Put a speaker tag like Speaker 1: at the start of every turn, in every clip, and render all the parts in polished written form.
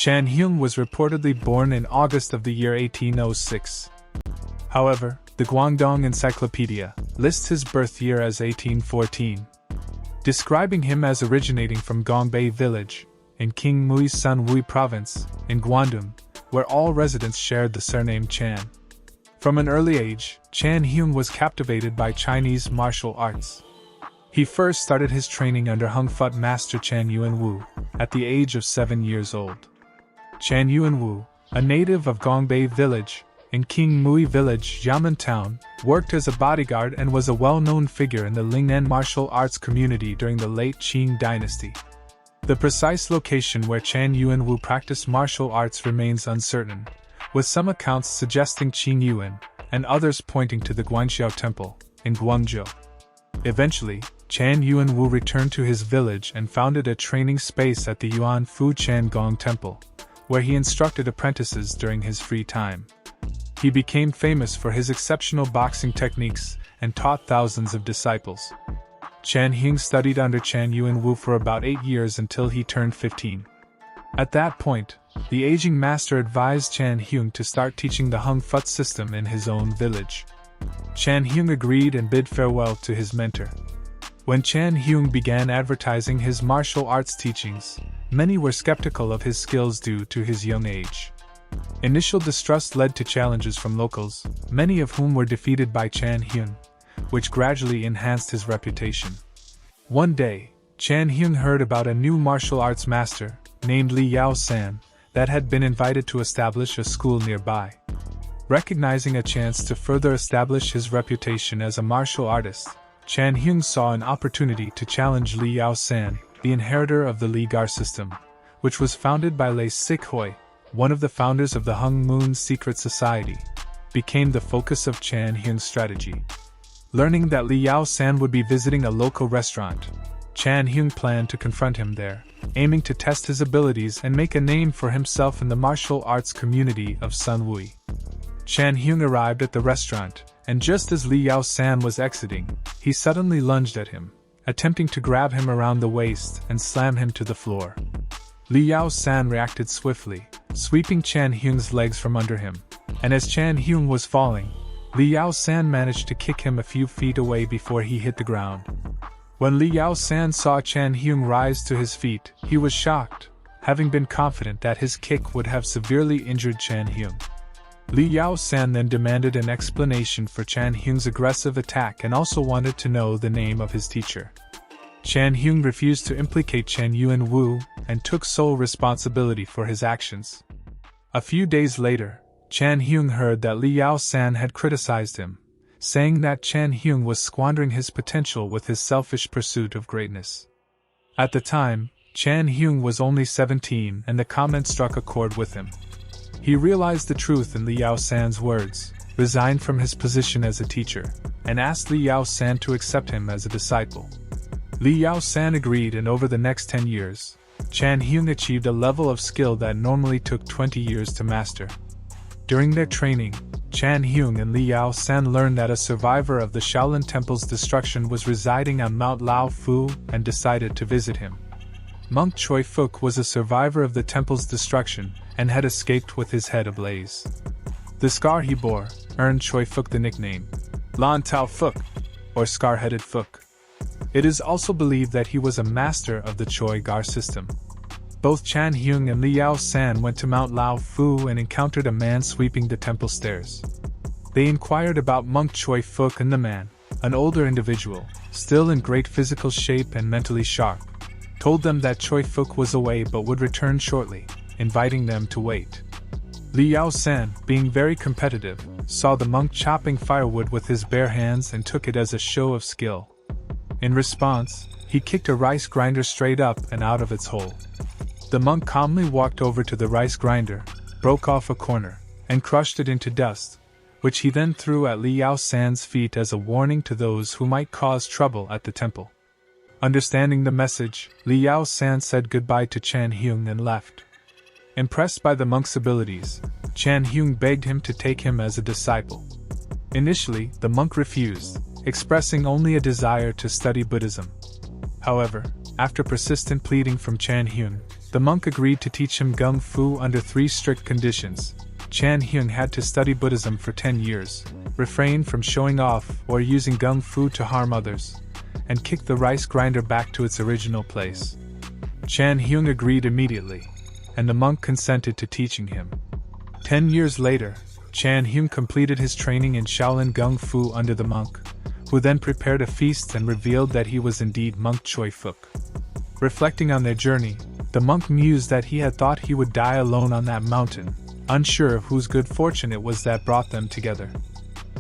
Speaker 1: Chan Hyung was reportedly born in August of the year 1806. However, the Guangdong Encyclopedia lists his birth year as 1814, describing him as originating from Gongbei village, in King Mui's Sanwui province, in Guangdong, where all residents shared the surname Chan. From an early age, Chan Hyung was captivated by Chinese martial arts. He first started his training under Hung Fut master Chan Yuanwu, at the age of 7 years old. Chan Yuanwu, a native of Gongbei village, in King Mui village, Yamen town, worked as a bodyguard and was a well-known figure in the Lingnan martial arts community during the late Qing Dynasty. The precise location where Chan Yuanwu practiced martial arts remains uncertain, with some accounts suggesting Qing Yuan, and others pointing to the Guanxiao Temple, in Guangzhou. Eventually, Chan Yuanwu returned to his village and founded a training space at the Yuan Fu Chan Gong Temple, where he instructed apprentices during his free time. He became famous for his exceptional boxing techniques and taught thousands of disciples. Chan Hyung studied under Chan Yuanwu for about 8 years until he turned 15. At that point, the aging master advised Chan Hyung to start teaching the Hung Fut system in his own village. Chan Hyung agreed and bid farewell to his mentor. When Chan Hyung began advertising his martial arts teachings, many were skeptical of his skills due to his young age. Initial distrust led to challenges from locals, many of whom were defeated by Chan Hyung, which gradually enhanced his reputation. One day, Chan Hyung heard about a new martial arts master, named Li Yao San, that had been invited to establish a school nearby. Recognizing a chance to further establish his reputation as a martial artist, Chan Hyung saw an opportunity to challenge Li Yao San, the inheritor of the Li Gar system, which was founded by Lei Sik Hoi, one of the founders of the Hung Moon Secret Society, became the focus of Chan Hyung's strategy. Learning that Li Yao San would be visiting a local restaurant, Chan Hyung planned to confront him there, aiming to test his abilities and make a name for himself in the martial arts community of Sanwui. Chan Hyung arrived at the restaurant, and just as Li Yao San was exiting, he suddenly lunged at him, attempting to grab him around the waist and slam him to the floor. Li Yao San reacted swiftly, sweeping Chan Hyung's legs from under him, and as Chan Hyung was falling, Li Yao San managed to kick him a few feet away before he hit the ground. When Li Yao San saw Chan Hyung rise to his feet, he was shocked, having been confident that his kick would have severely injured Chan Hyung. Li Yao San then demanded an explanation for Chan Hyung's aggressive attack and also wanted to know the name of his teacher. Chan Hyung refused to implicate Chan Yuanwu and took sole responsibility for his actions. A few days later, Chan Hyung heard that Li Yao San had criticized him, saying that Chan Hyung was squandering his potential with his selfish pursuit of greatness. At the time, Chan Hyung was only 17 and the comment struck a chord with him. He realized the truth in Li Yao San's words, resigned from his position as a teacher, and asked Li Yao San to accept him as a disciple. Li Yao San agreed, and over the next 10 years, Chan Hyung achieved a level of skill that normally took 20 years to master. During their training, Chan Hyung and Li Yao San learned that a survivor of the Shaolin Temple's destruction was residing on Mount Lao Fu and decided to visit him. Monk Choy Fuk was a survivor of the temple's destruction and had escaped with his head ablaze. The scar he bore earned Choy Fuk the nickname Lan Tao Fuk, or Scar-Headed Fuk. It is also believed that he was a master of the Choy Gar system. Both Chan Hyung and Li Yao San went to Mount Lao Fu and encountered a man sweeping the temple stairs. They inquired about Monk Choy Fuk, and the man, an older individual, still in great physical shape and mentally sharp, told them that Choy Fuk was away but would return shortly, inviting them to wait. Li Yao San, being very competitive, saw the monk chopping firewood with his bare hands and took it as a show of skill. In response, he kicked a rice grinder straight up and out of its hole. The monk calmly walked over to the rice grinder, broke off a corner, and crushed it into dust, which he then threw at Li Yao San's feet as a warning to those who might cause trouble at the temple. Understanding the message, Li Yao San said goodbye to Chan Hyung and left. Impressed by the monk's abilities, Chan Hyung begged him to take him as a disciple. Initially, the monk refused, expressing only a desire to study Buddhism. However, after persistent pleading from Chan Hyung, The monk agreed to teach him Kung Fu under 3 strict conditions. Chan Hyung had to study Buddhism for 10 years, refrain from showing off or using Kung Fu to harm others, and kick the rice grinder back to its original place. Chan Hyung agreed immediately, and the monk consented to teaching him. 10 years later, Chan Hyung completed his training in Shaolin Kung Fu under the monk, who then prepared a feast and revealed that he was indeed monk Choy Fuk. Reflecting on their journey, the monk mused that he had thought he would die alone on that mountain, unsure of whose good fortune it was that brought them together.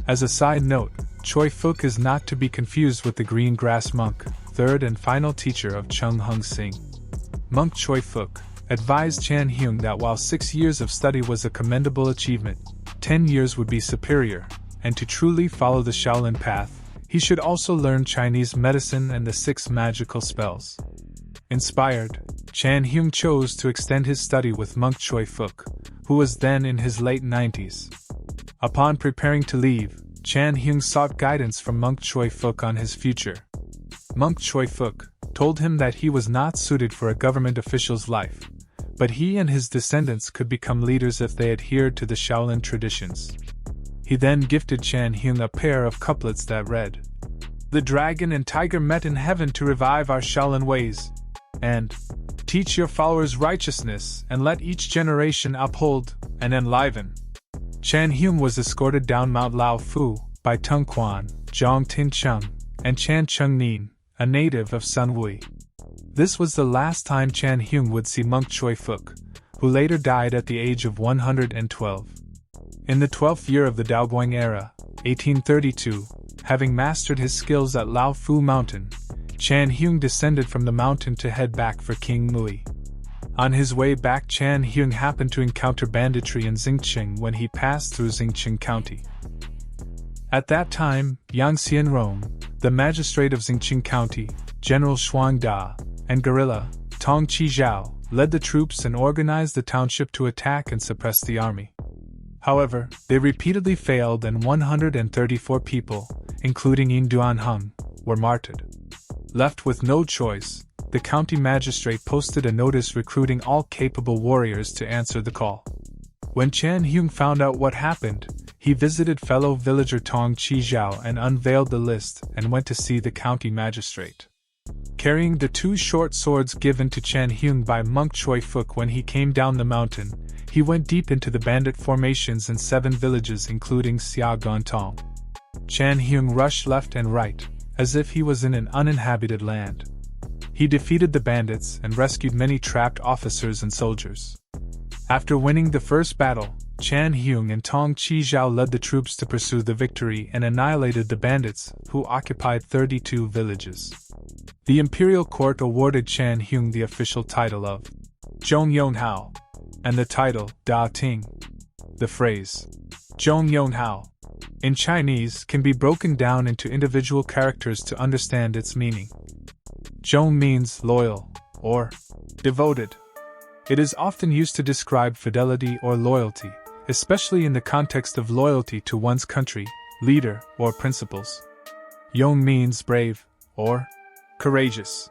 Speaker 1: As a side note, Choy Fuk is not to be confused with the green grass monk, third and final teacher of Chung Hung Sing. Monk Choy Fuk advised Chan Hyung that while 6 years of study was a commendable achievement, 10 years would be superior, and to truly follow the Shaolin path, he should also learn Chinese medicine and the 6 magical spells. Inspired, Chan Hyung chose to extend his study with monk Choy Fuk, who was then in his late 90s. Upon preparing to leave, Chan Hyung sought guidance from monk Choy Fuk on his future. Monk Choy Fuk told him that he was not suited for a government official's life, but he and his descendants could become leaders if they adhered to the Shaolin traditions. He then gifted Chan Hyung a pair of couplets that read, "The dragon and tiger met in heaven to revive our Shaolin ways," and "Teach your followers righteousness and let each generation uphold and enliven." Chan Hyung was escorted down Mount Lao Fu by Tung Quan, Zhang Tin Chung, and Chan Chung Nin, a native of Sun Wui. This was the last time Chan Hyung would see monk Choy Fuk, who later died at the age of 112. In the 12th year of the Daoguang era, 1832, having mastered his skills at Lao Fu Mountain, Chan Hyung descended from the mountain to head back for King Mui. On his way back, Chan Hyung happened to encounter banditry in Xingqing when he passed through Xingqing County. At that time, Yang Xianrong, the magistrate of Xingqing County, General Shuang Da, and guerrilla, Tong Chi Zhao, led the troops and organized the township to attack and suppress the army. However, they repeatedly failed and 134 people, including Yin Duanheng, were martyred. Left with no choice, the county magistrate posted a notice recruiting all capable warriors to answer the call. When Chan Hyung found out what happened, he visited fellow villager Tong Chi Zhao and unveiled the list and went to see the county magistrate. Carrying the 2 short swords given to Chan Hyung by monk Choy Fuk when he came down the mountain, he went deep into the bandit formations in 7 villages including Xia Gontong. Chan Hyung rushed left and right, as if he was in an uninhabited land. He defeated the bandits and rescued many trapped officers and soldiers. After winning the first battle, Chan Hyung and Tong Chi Zhao led the troops to pursue the victory and annihilated the bandits, who occupied 32 villages. The imperial court awarded Chan Hyung the official title of Zhong Yon Hao, and the title Da Ting. The phrase Zhong Yon Hao in Chinese can be broken down into individual characters to understand its meaning. Zhong means loyal, or devoted. It is often used to describe fidelity or loyalty, especially in the context of loyalty to one's country, leader, or principles. Yong means brave, or courageous.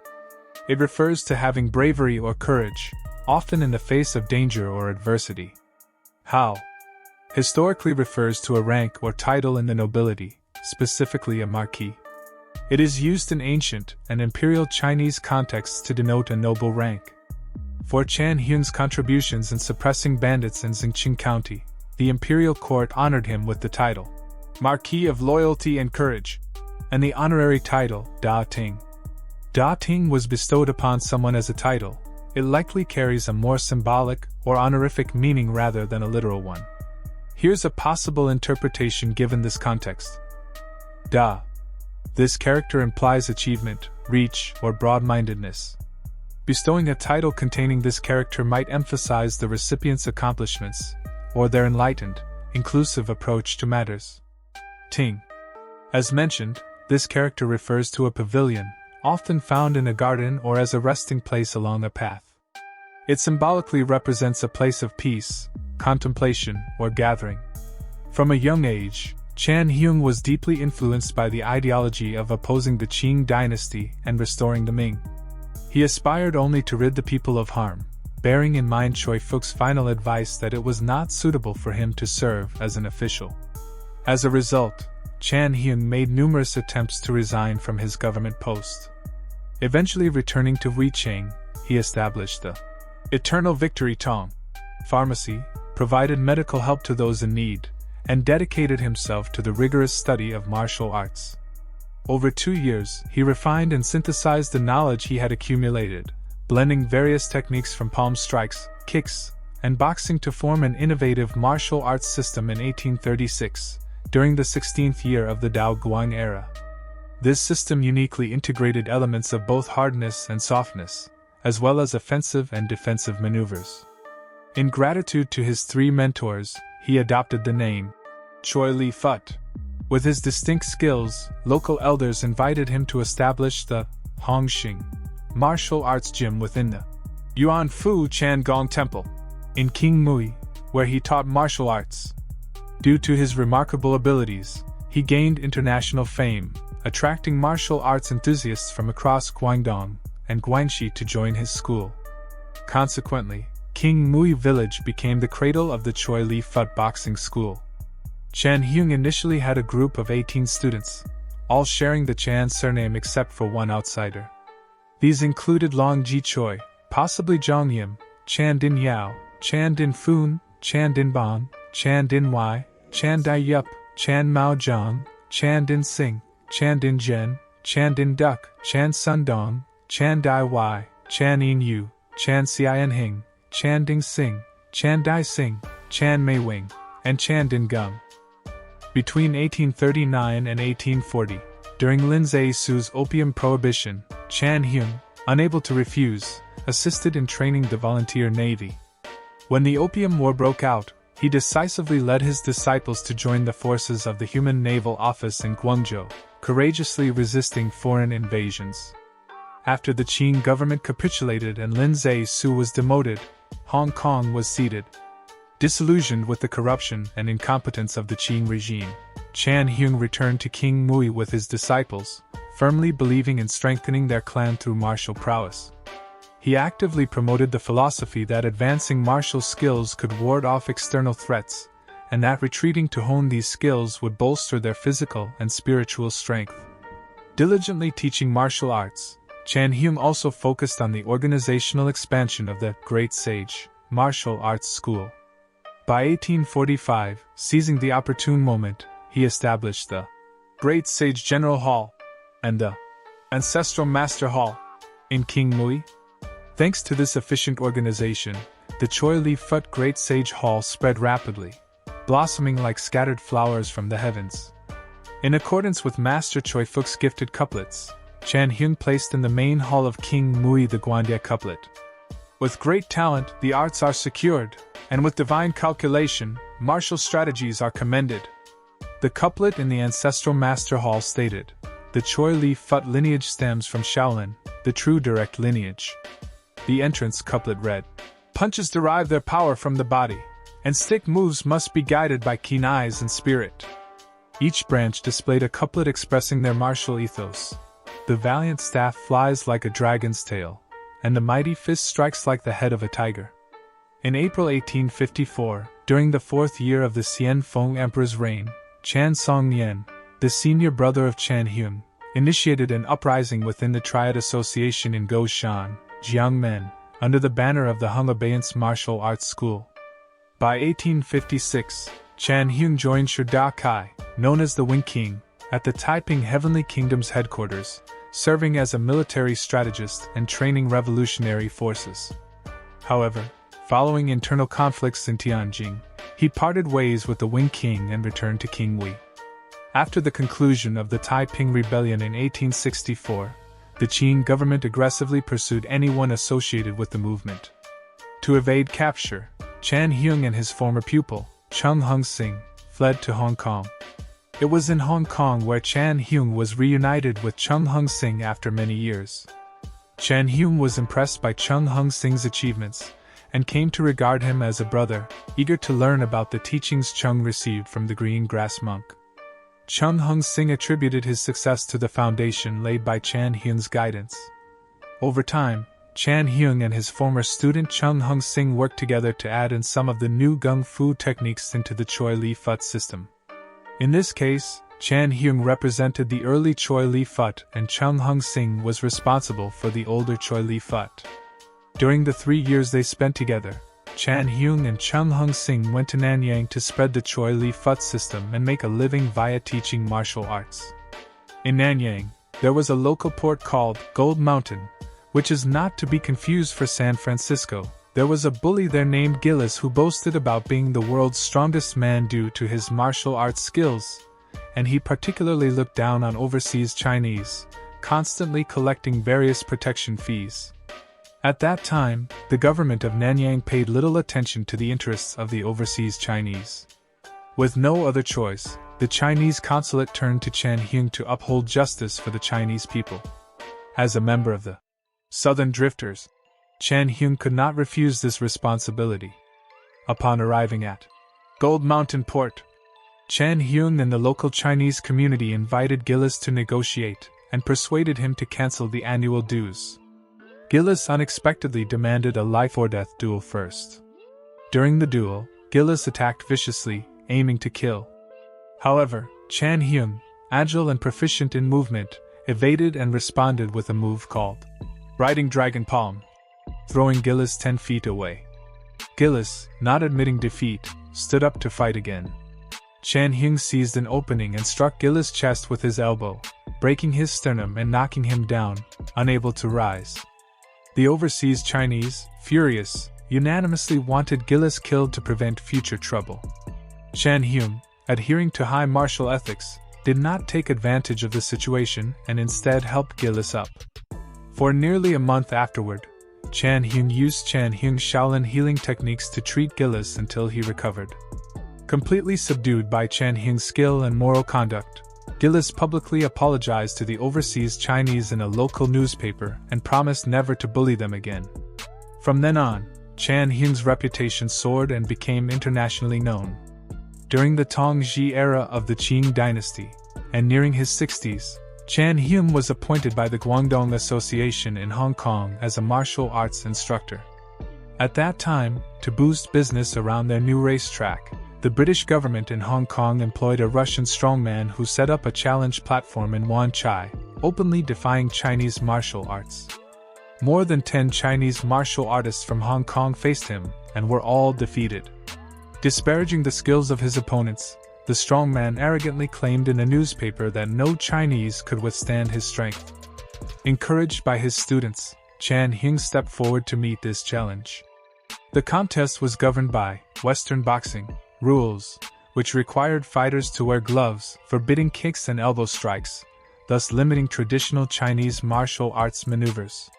Speaker 1: It refers to having bravery or courage, often in the face of danger or adversity. Hao historically refers to a rank or title in the nobility, specifically a marquis. It is used in ancient and imperial Chinese contexts to denote a noble rank. For Chan Hyung's contributions in suppressing bandits in Xingqing County, the imperial court honored him with the title Marquis of Loyalty and Courage, and the honorary title Da Ting. Da Ting was bestowed upon someone as a title. It likely carries a more symbolic or honorific meaning rather than a literal one. Here's a possible interpretation given this context. Da. This character implies achievement, reach, or broad-mindedness. Bestowing a title containing this character might emphasize the recipient's accomplishments, or their enlightened, inclusive approach to matters. Ting. As mentioned, this character refers to a pavilion, often found in a garden or as a resting place along a path. It symbolically represents a place of peace, contemplation, or gathering. From a young age, Chan Hyung was deeply influenced by the ideology of opposing the Qing Dynasty and restoring the Ming. He aspired only to rid the people of harm, bearing in mind Choy Phuk's final advice that it was not suitable for him to serve as an official. As a result, Chan Hyung made numerous attempts to resign from his government post. Eventually returning to Wuchang, he established the Eternal Victory Tong Pharmacy, provided medical help to those in need, and dedicated himself to the rigorous study of martial arts. Over 2 years, he refined and synthesized the knowledge he had accumulated, blending various techniques from palm strikes, kicks, and boxing to form an innovative martial arts system in 1836, during the 16th year of the Dao Guang era. This system uniquely integrated elements of both hardness and softness, as well as offensive and defensive maneuvers. In gratitude to his 3 mentors, he adopted the name Choy Li Fut. With his distinct skills, local elders invited him to establish the Hongxing martial arts gym within the Yuan Fu Chan Gong Temple in King Mui, where he taught martial arts. Due to his remarkable abilities, he gained international fame, attracting martial arts enthusiasts from across Guangdong and Guangxi to join his school. Consequently, King Mui village became the cradle of the Choy Li Fut boxing school. Chan Hyung initially had a group of 18 students, all sharing the Chan surname except for one outsider. These included Long Ji Choi, possibly Zhang Yim, Chan Din Yao, Chan Din Fun, Chan Din Bong, Chan Din Wai, Chan Dai Yup, Chan Mao Zhang, Chan Din Sing, Chan Din Zhen, Chan Din Duck, Chan Sun Dong, Chan Dai Wai, Chan Yin Yu, Chan Xian Hing, Chan Ding Sing, Chan Dai Sing, Chan Mei Wing, and Chan Din Gum. Between 1839 and 1840, during Lin Zexu's opium prohibition, Chan Hyung, unable to refuse, assisted in training the volunteer navy. When the Opium War broke out, he decisively led his disciples to join the forces of the Human Naval Office in Guangzhou, courageously resisting foreign invasions. After the Qing government capitulated and Lin Zexu was demoted, Hong Kong was ceded. Disillusioned with the corruption and incompetence of the Qing regime, Chan Hyung returned to King Mui with his disciples, firmly believing in strengthening their clan through martial prowess. He actively promoted the philosophy that advancing martial skills could ward off external threats, and that retreating to hone these skills would bolster their physical and spiritual strength. Diligently teaching martial arts, Chan Hyung also focused on the organizational expansion of the Great Sage Martial Arts School. By 1845, seizing the opportune moment, he established the Great Sage General Hall and the Ancestral Master Hall in King Mui. Thanks to this efficient organization, the Choy Li Fut Great Sage Hall spread rapidly, blossoming like scattered flowers from the heavens. In accordance with Master Choy Phuk's gifted couplets, Chan Hyung placed in the main hall of King Mui the Guandia couplet. With great talent, the arts are secured, and with divine calculation, martial strategies are commended. The couplet in the Ancestral Master Hall stated, the Choy Li Fut lineage stems from Shaolin, the true direct lineage. The entrance couplet read, punches derive their power from the body, and stick moves must be guided by keen eyes and spirit. Each branch displayed a couplet expressing their martial ethos. The valiant staff flies like a dragon's tail, and the mighty fist strikes like the head of a tiger. In April 1854, during the 4th year of the Xianfeng Emperor's reign, Chan Song-nyen, the senior brother of Chan Hyung, initiated an uprising within the Triad Association in Goshan, Jiangmen, under the banner of the Hung Abeyance Martial Arts School. By 1856, Chan Hyung joined Shi Da Kai, known as the Wing King, at the Taiping Heavenly Kingdom's headquarters, serving as a military strategist and training revolutionary forces. However, following internal conflicts in Tianjin, he parted ways with the Wing King and returned to King Mui. After the conclusion of the Taiping Rebellion in 1864, the Qing government aggressively pursued anyone associated with the movement. To evade capture, Chan Hyung and his former pupil, Chung Hung Sing, fled to Hong Kong. It was in Hong Kong where Chan Hyung was reunited with Chung Hung Sing after many years. Chan Hyung was impressed by Chung Hung Sing's achievements, and came to regard him as a brother, eager to learn about the teachings Chung received from the green grass monk. Chung Hung Sing attributed his success to the foundation laid by Chan Hyung's guidance. Over time, Chan Hyung and his former student Chung Hung Sing worked together to add in some of the new gung fu techniques into the Choy Li Fut system. In this case, Chan Hyung represented the early Choy Li Fut and Chung Hung Sing was responsible for the older Choy Li Fut. During the 3 years they spent together, Chan Hyung and Chung Hung Sing went to Nanyang to spread the Choy Li Fut system and make a living via teaching martial arts. In Nanyang, there was a local port called Gold Mountain, which is not to be confused for San Francisco. There was a bully there named Gillis who boasted about being the world's strongest man due to his martial arts skills, and he particularly looked down on overseas Chinese, constantly collecting various protection fees. At that time, the government of Nanyang paid little attention to the interests of the overseas Chinese. With no other choice, the Chinese consulate turned to Chan Hyung to uphold justice for the Chinese people. As a member of the Southern Drifters, Chan Hyung could not refuse this responsibility. Upon arriving at Gold Mountain Port, Chan Hyung and the local Chinese community invited Gillis to negotiate and persuaded him to cancel the annual dues. Gillis unexpectedly demanded a life-or-death duel first. During the duel, Gillis attacked viciously, aiming to kill. However, Chan Hyung, agile and proficient in movement, evaded and responded with a move called Riding Dragon Palm, throwing Gillis 10 feet away. Gillis, not admitting defeat, stood up to fight again. Chan Hyung seized an opening and struck Gillis' chest with his elbow, breaking his sternum and knocking him down, unable to rise. The overseas Chinese, furious, unanimously wanted Gillis killed to prevent future trouble. Chan Hyung, adhering to high martial ethics, did not take advantage of the situation and instead helped Gillis up. For nearly a month afterward, Chan Hyung used Chan Hyung's Shaolin healing techniques to treat Gillis until he recovered. Completely subdued by Chan Hyung's skill and moral conduct, Gillis publicly apologized to the overseas Chinese in a local newspaper and promised never to bully them again. From then on, Chan Hyung's reputation soared and became internationally known. During the Tongji era of the Qing Dynasty, and nearing his 60s, Chan Hyung was appointed by the Guangdong Association in Hong Kong as a martial arts instructor. At that time, to boost business around their new racetrack, the British government in Hong Kong employed a Russian strongman who set up a challenge platform in Wan Chai, openly defying Chinese martial arts. More than 10 Chinese martial artists from Hong Kong faced him, and were all defeated. Disparaging the skills of his opponents, the strongman arrogantly claimed in a newspaper that no Chinese could withstand his strength. Encouraged by his students, Chan Hyung stepped forward to meet this challenge. The contest was governed by Western boxing rules, which required fighters to wear gloves, forbidding kicks and elbow strikes, thus limiting traditional Chinese martial arts maneuvers.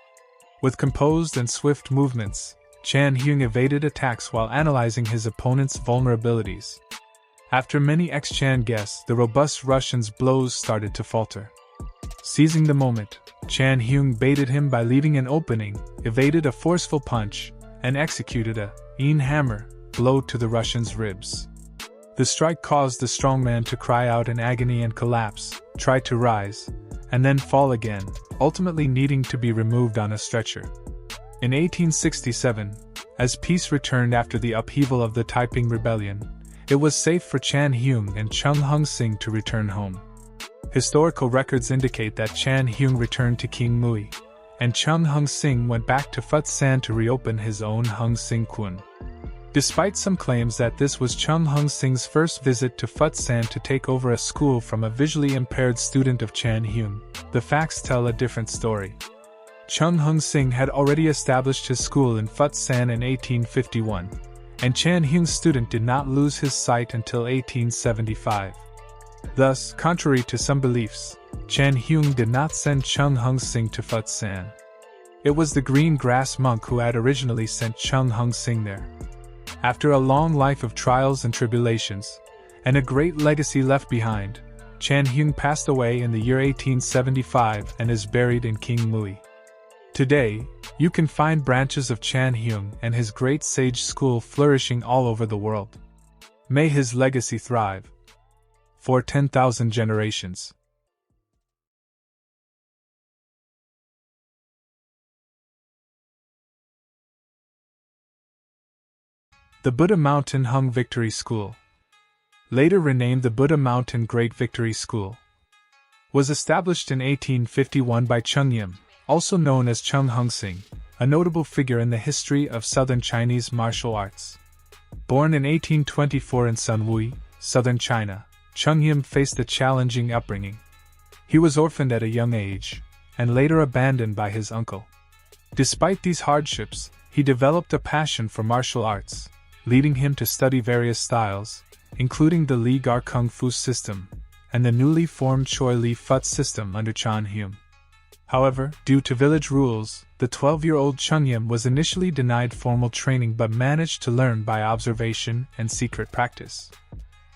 Speaker 1: With composed and swift movements, Chan Hyung evaded attacks while analyzing his opponent's vulnerabilities. After many ex-Chan guessed, the robust Russian's blows started to falter. Seizing the moment, Chan Hyung baited him by leaving an opening, evaded a forceful punch, and executed a Yin hammer blow to the Russian's ribs. The strike caused the strongman to cry out in agony and collapse, try to rise, and then fall again, ultimately needing to be removed on a stretcher. In 1867, as peace returned after the upheaval of the Taiping Rebellion, it was safe for Chan Hyung and Chung Hung Sing to return home. Historical records indicate that Chan Hyung returned to King Mui, and Chung Hung Sing went back to Phut San to reopen his own Hung Sing Kwun. Despite some claims that this was Chung Hung Sing's first visit to Phut San to take over a school from a visually impaired student of Chan Hyung, the facts tell a different story. Chung Hung Sing had already established his school in Phut San in 1851, and Chan Hyung's student did not lose his sight until 1875. Thus, contrary to some beliefs, Chan Hyung did not send Chung Hung Sing to Phut San. It was the green grass monk who had originally sent Chung Hung Sing there. After a long life of trials and tribulations, and a great legacy left behind, Chan Hyung passed away in the year 1875 and is buried in King Mui. Today, you can find branches of Chan Hyung and his great sage school flourishing all over the world. May his legacy thrive for 10,000 generations. The Buddha Mountain Hung Victory School, later renamed the Buddha Mountain Great Victory School, was established in 1851 by Cheng Yim, also known as Cheng Hung-sing, a notable figure in the history of southern Chinese martial arts. Born in 1824 in Sunwui, southern China, Cheng Yim faced a challenging upbringing. He was orphaned at a young age, and later abandoned by his uncle. Despite these hardships, he developed a passion for martial arts, leading him to study various styles, including the Li Gar Kung Fu system, and the newly formed Choy Li Fut system under Chan Hyum. However, due to village rules, the 12-year-old Cheng Yim was initially denied formal training but managed to learn by observation and secret practice.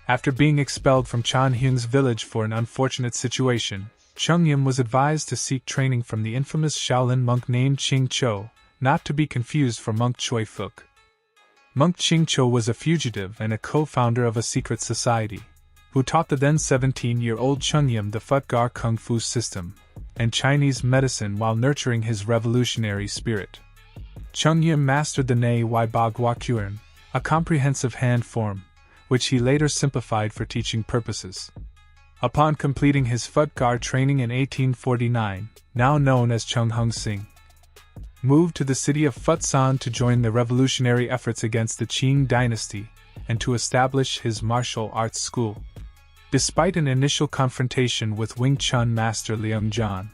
Speaker 1: After being expelled from Chan Hyung's village for an unfortunate situation, Cheng Yim was advised to seek training from the infamous Shaolin monk named Qing Cho, not to be confused for monk Choy Fuk. Monk Qing Cho was a fugitive and a co-founder of a secret society, who taught the then 17-year-old Cheng Yim the Fut Gar Kung Fu system and Chinese medicine while nurturing his revolutionary spirit. Cheng Yim mastered the Nei Wai Ba Gua Kuren, a comprehensive hand form, which he later simplified for teaching purposes. Upon completing his Fut Gar training in 1849, now known as Cheng Hung-sing, moved to the city of Futsan to join the revolutionary efforts against the Qing Dynasty and to establish his martial arts school. Despite an initial confrontation with Wing Chun master Liang Zhan,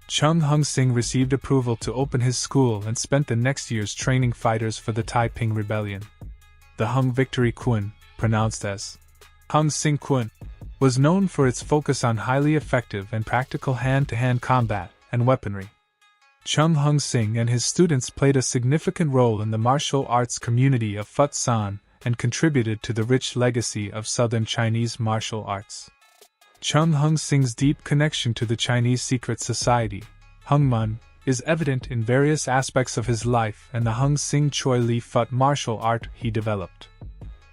Speaker 1: Cheng Hung-sing received approval to open his school and spent the next years training fighters for the Taiping Rebellion. The Hung Victory Kun, pronounced as Hung-sing Kun, was known for its focus on highly effective and practical hand-to-hand combat and weaponry. Cheng Hung-sing and his students played a significant role in the martial arts community of Futsan and contributed to the rich legacy of southern Chinese martial arts. Cheng Hung-sing's deep connection to the Chinese secret society, Hung-mun, is evident in various aspects of his life and the Hung-sing Choy Li Fut martial art he developed.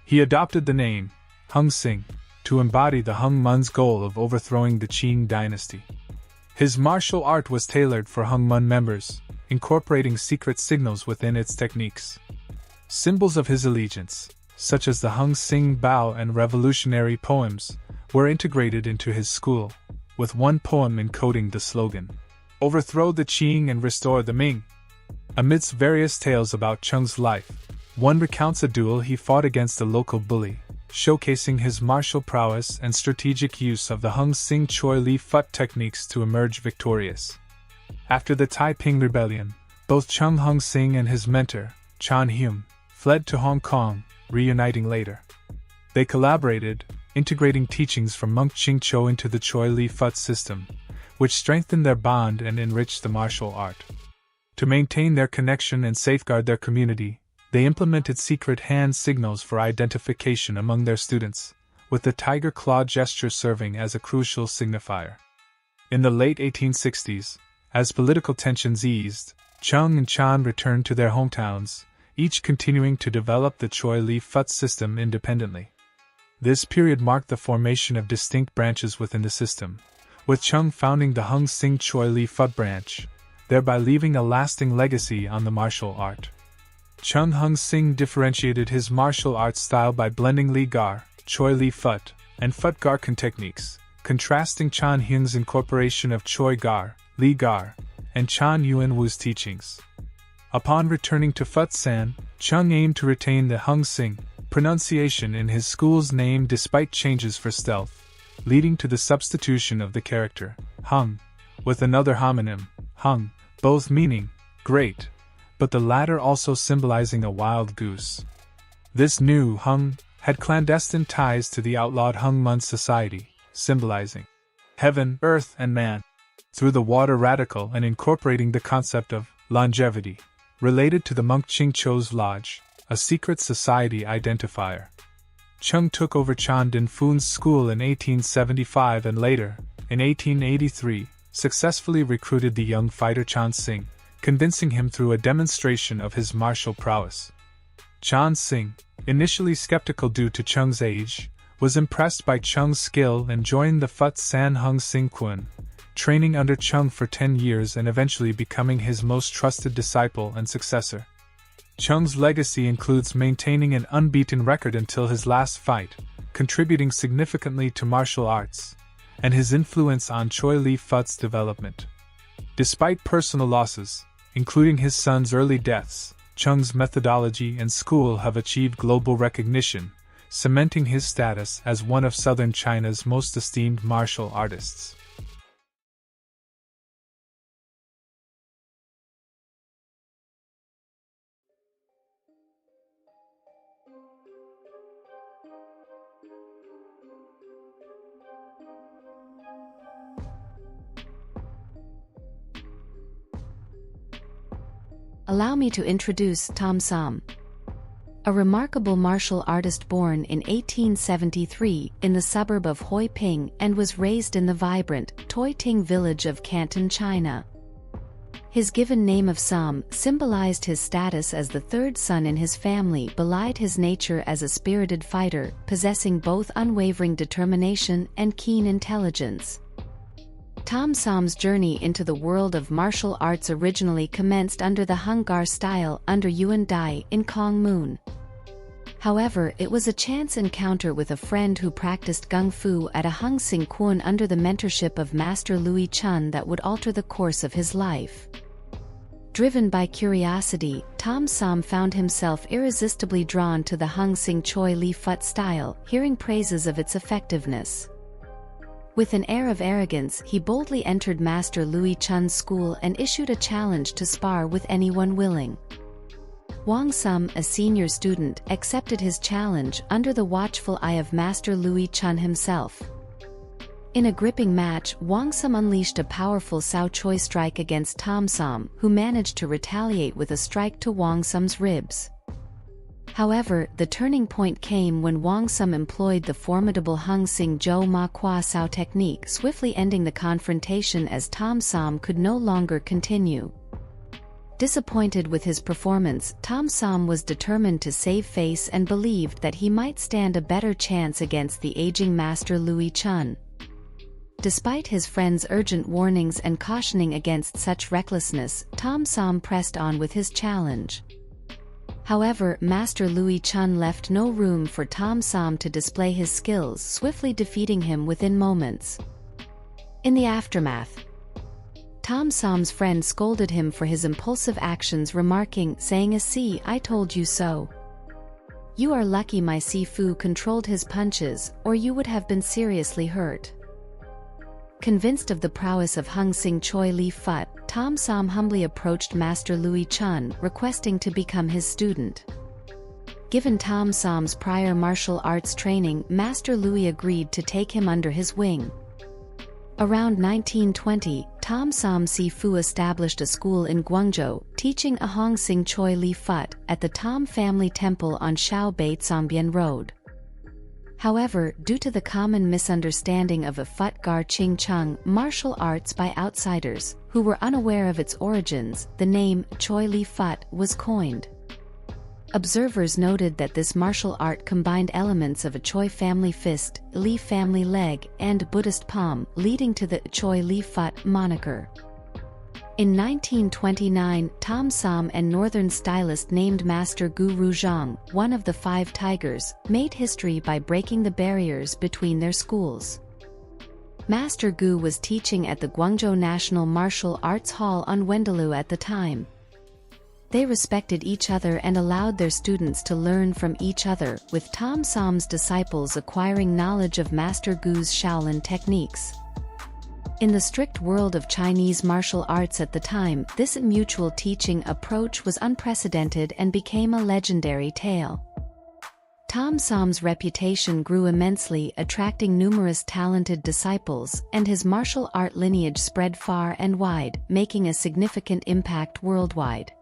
Speaker 1: He adopted the name, Hung-sing, to embody the Hung-mun's goal of overthrowing the Qing Dynasty. His martial art was tailored for Hung-mun members, incorporating secret signals within its techniques. Symbols of his allegiance, such as the Hung-sing Bao and revolutionary poems, were integrated into his school, with one poem encoding the slogan, "Overthrow the Qing and restore the Ming." Amidst various tales about Cheng's life, one recounts a duel he fought against a local bully, showcasing his martial prowess and strategic use of the Hung-sing Choy Li Fut techniques to emerge victorious. After the Taiping Rebellion, both Cheng Hung-sing and his mentor, Chan Hyum, fled to Hong Kong, reuniting later. They collaborated, integrating teachings from monk Qing Cho into the Choy Li Fut system, which strengthened their bond and enriched the martial art. To maintain their connection and safeguard their community, they implemented secret hand signals for identification among their students, with the tiger claw gesture serving as a crucial signifier. In the late 1860s, as political tensions eased, Cheng and Chan returned to their hometowns, each continuing to develop the Choy Li Fut system independently. This period marked the formation of distinct branches within the system, with Cheng founding the Hung-sing Choy Li Fut branch, thereby leaving a lasting legacy on the martial art. Cheng Hung-sing differentiated his martial arts style by blending Li Gar, Choy Li Fut, and Fut Gar techniques, contrasting Chan Hyung's incorporation of Choy Gar, Li Gar, and Chan Yuan Wu's teachings. Upon returning to Futsan, Cheng aimed to retain the Hung-sing pronunciation in his school's name despite changes for stealth, leading to the substitution of the character Hung with another homonym, Hung, both meaning great, but the latter also symbolizing a wild goose. This new Hung had clandestine ties to the outlawed Hung-mun society, symbolizing heaven, earth, and man, through the water radical and incorporating the concept of longevity, related to the monk Qing Cho's lodge, a secret society identifier. Cheng took over Chan Dinfun's school in 1875 and later, in 1883, successfully recruited the young fighter Chan Sing, convincing him through a demonstration of his martial prowess. Chan Sing, initially skeptical due to Cheng's age, was impressed by Cheng's skill and joined the Fut San Hung-sing Kun, training under Cheng for 10 years and eventually becoming his most trusted disciple and successor. Chung's legacy includes maintaining an unbeaten record until his last fight, contributing significantly to martial arts, and his influence on Choy Li Fut's development. Despite personal losses, including his son's early deaths, Chung's methodology and school have achieved global recognition, cementing his status as one of southern China's most esteemed martial artists.
Speaker 2: Allow me to introduce Tam Sam, a remarkable martial artist born in 1873 in the suburb of Hoi Ping and was raised in the vibrant Toi Ting village of Canton, China. His given name of Sam symbolized his status as the third son in his family, belied his nature as a spirited fighter, possessing both unwavering determination and keen intelligence. Tam Sam's journey into the world of martial arts originally commenced under the Hung Gar style under Yuan Dai in Kong Moon. However, it was a chance encounter with a friend who practiced Gung Fu at a Hung Sing Kwun under the mentorship of Master Louis Chun that would alter the course of his life. Driven by curiosity, Tam Sam found himself irresistibly drawn to the Hung Sing Choy Li Fut style, hearing praises of its effectiveness. With an air of arrogance, he boldly entered Master Louis Chun's school and issued a challenge to spar with anyone willing. Wang Sum, a senior student, accepted his challenge under the watchful eye of Master Louis Chun himself. In a gripping match, Wang Sum unleashed a powerful Sao Choi strike against Tam Sam, who managed to retaliate with a strike to Wang Sum's ribs. However, the turning point came when Wang Sum employed the formidable Hung Sing Zhou Ma Kwa Sao technique, swiftly ending the confrontation as Tam Sam could no longer continue. Disappointed with his performance, Tam Sam was determined to save face and believed that he might stand a better chance against the aging Master Louis Chun. Despite his friend's urgent warnings and cautioning against such recklessness, Tam Sam pressed on with his challenge. However, Master Louis Chun left no room for Tam Sam to display his skills, swiftly defeating him within moments. In the aftermath, Tam Sam's friend scolded him for his impulsive actions, remarking, "See, I told you so. You are lucky my Sifu controlled his punches, or you would have been seriously hurt." Convinced of the prowess of Hung Sing Choy Li Fut, Tam Sam humbly approached Master Louis Chun, requesting to become his student. Given Tam Sam's prior martial arts training, Master Louis agreed to take him under his wing. Around 1920, Tam Sam Sifu established a school in Guangzhou, teaching a Hung Sing Choy Li Fut at the Tam family temple on Shao Bei Tsangbian Road. However, due to the common misunderstanding of a Fut Gar Ching Chung martial arts by outsiders, who were unaware of its origins, the name Choy Li Fut was coined. Observers noted that this martial art combined elements of a Choy family fist, Li family leg, and Buddhist palm, leading to the Choy Li Fut moniker. In 1929, Tam Sam and northern stylist named Master Gu Ruzhang, one of the Five Tigers, made history by breaking the barriers between their schools. Master Gu was teaching at the Guangzhou National Martial Arts Hall on Wendalu at the time. They respected each other and allowed their students to learn from each other, with Tam Sam's disciples acquiring knowledge of Master Gu's Shaolin techniques. In the strict world of Chinese martial arts at the time, this mutual teaching approach was unprecedented and became a legendary tale. Tam Sam's reputation grew immensely, attracting numerous talented disciples, and his martial art lineage spread far and wide, making a significant impact worldwide.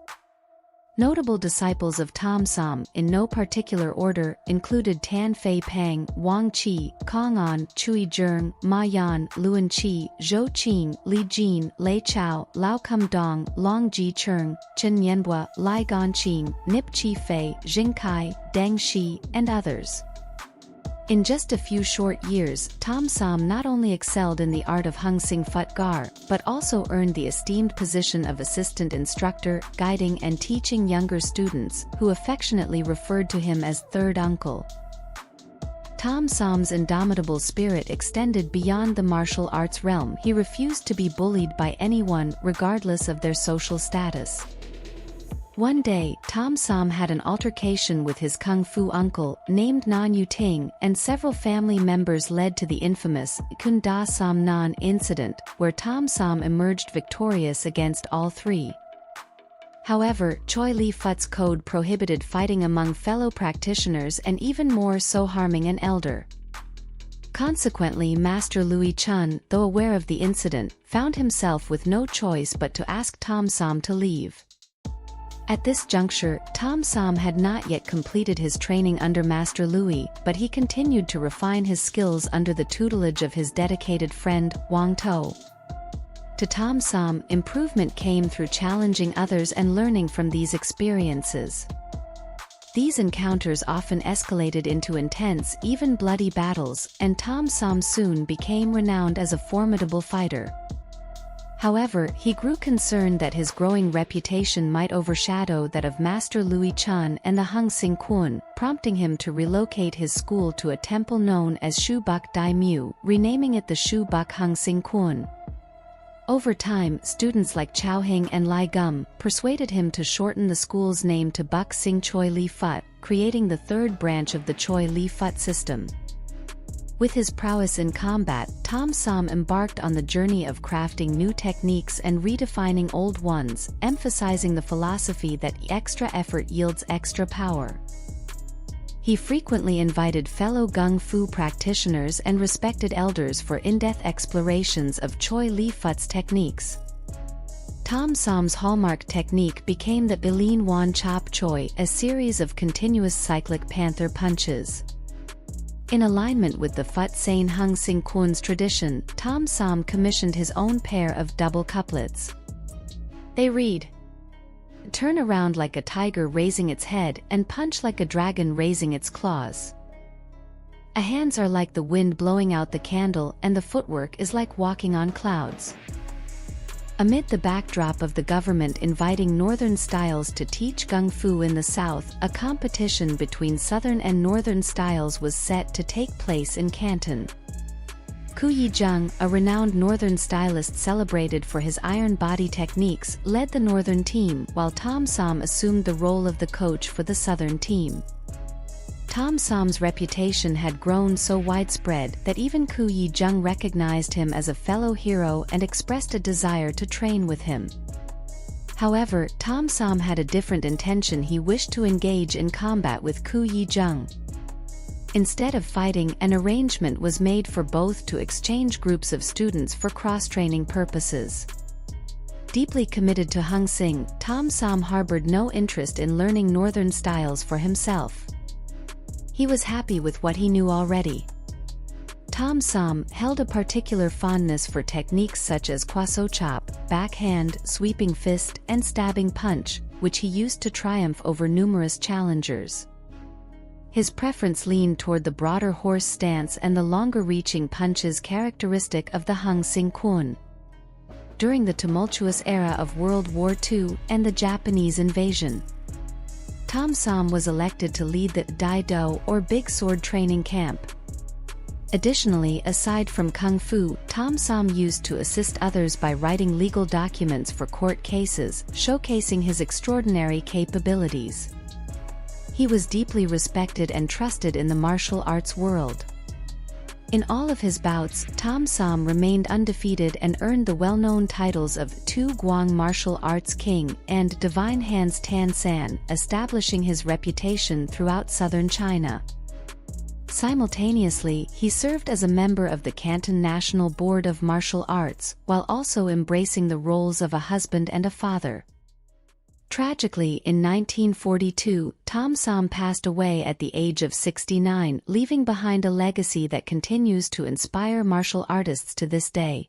Speaker 2: Notable disciples of Tam Sam, in no particular order, included Tan Fei Pang, Wang Qi, Kong An, Chui Zheng, Ma Yan, Luan Qi, Zhou Qing, Li Jin, Lei Chao, Lao Kum Dong, Long Ji Cheng, Chen Yanhua, Lai Gan Qing, Nip Chi Fei, Jing Kai, Deng Shi, and others. In just a few short years, Tom Sam not only excelled in the art of Sing Fut Gar, but also earned the esteemed position of assistant instructor, guiding and teaching younger students, who affectionately referred to him as third uncle. Tom Sam's indomitable spirit extended beyond the martial arts realm. He refused to be bullied by anyone, regardless of their social status. One day, Tom Sam had an altercation with his kung fu uncle, named Nan Yu Ting, and several family members led to the infamous Kun Da Sam Nan incident, where Tom Sam emerged victorious against all three. However, Choy Li Fut's code prohibited fighting among fellow practitioners and even more so harming an elder. Consequently, Master Louis Chun, though aware of the incident, found himself with no choice but to ask Tom Sam to leave. At this juncture, Tom Sam had not yet completed his training under Master Louis, but he continued to refine his skills under the tutelage of his dedicated friend, Wang To. To Tom Sam, improvement came through challenging others and learning from these experiences. These encounters often escalated into intense, even bloody battles, and Tom Sam soon became renowned as a formidable fighter. However, he grew concerned that his growing reputation might overshadow that of Master Louis Chun and the Hung Sing Kun, prompting him to relocate his school to a temple known as Shu Buk Dai Mu, renaming it the Shu Buk Hung Sing Kun. Over time, students like Chao Hing and Lai Gum persuaded him to shorten the school's name to Buk Sing Choy Li Fut, creating the third branch of the Choy Li Fut system. With his prowess in combat, Tom Sam embarked on the journey of crafting new techniques and redefining old ones, emphasizing the philosophy that extra effort yields extra power. He frequently invited fellow Kung Fu practitioners and respected elders for in-depth explorations of Choy Li Fut's techniques. Tom Sam's hallmark technique became the Bilin Wan Chop Choy, a series of continuous cyclic panther punches. In alignment with the Fut Sain Hung Sing Kun's tradition, Tom Sam commissioned his own pair of double couplets. They read, "Turn around like a tiger raising its head and punch like a dragon raising its claws. A hands are like the wind blowing out the candle and the footwork is like walking on clouds." Amid the backdrop of the government inviting Northern styles to teach Kung Fu in the South, a competition between Southern and Northern styles was set to take place in Canton. Ku Yizheng, a renowned Northern stylist celebrated for his iron body techniques, led the Northern team, while Tom Sam assumed the role of the coach for the Southern team. Tom Sam's reputation had grown so widespread that even Ku Yizheng recognized him as a fellow hero and expressed a desire to train with him. However, Tom Sam had a different intention. He wished to engage in combat with Ku Yizheng. Instead of fighting, an arrangement was made for both to exchange groups of students for cross-training purposes. Deeply committed to Hung Sing, Tom Sam harbored no interest in learning Northern styles for himself. He was happy with what he knew already. Tom Sam held a particular fondness for techniques such as Kwaso Chop, backhand, sweeping fist, and stabbing punch, which he used to triumph over numerous challengers. His preference leaned toward the broader horse stance and the longer-reaching punches characteristic of the Hung Sing Kun. During the tumultuous era of World War II and the Japanese invasion, Tom Sam was elected to lead the Dai Do or Big Sword training camp. Additionally, aside from Kung Fu, Tom Sam used to assist others by writing legal documents for court cases, showcasing his extraordinary capabilities. He was deeply respected and trusted in the martial arts world. In all of his bouts, Tom Sam remained undefeated and earned the well-known titles of Tu Guang Martial Arts King and Divine Hands Tan San, establishing his reputation throughout southern China. Simultaneously, he served as a member of the Canton National Board of Martial Arts, while also embracing the roles of a husband and a father. Tragically, in 1942, Tom Sam passed away at the age of 69, leaving behind a legacy that continues to inspire martial artists to this day.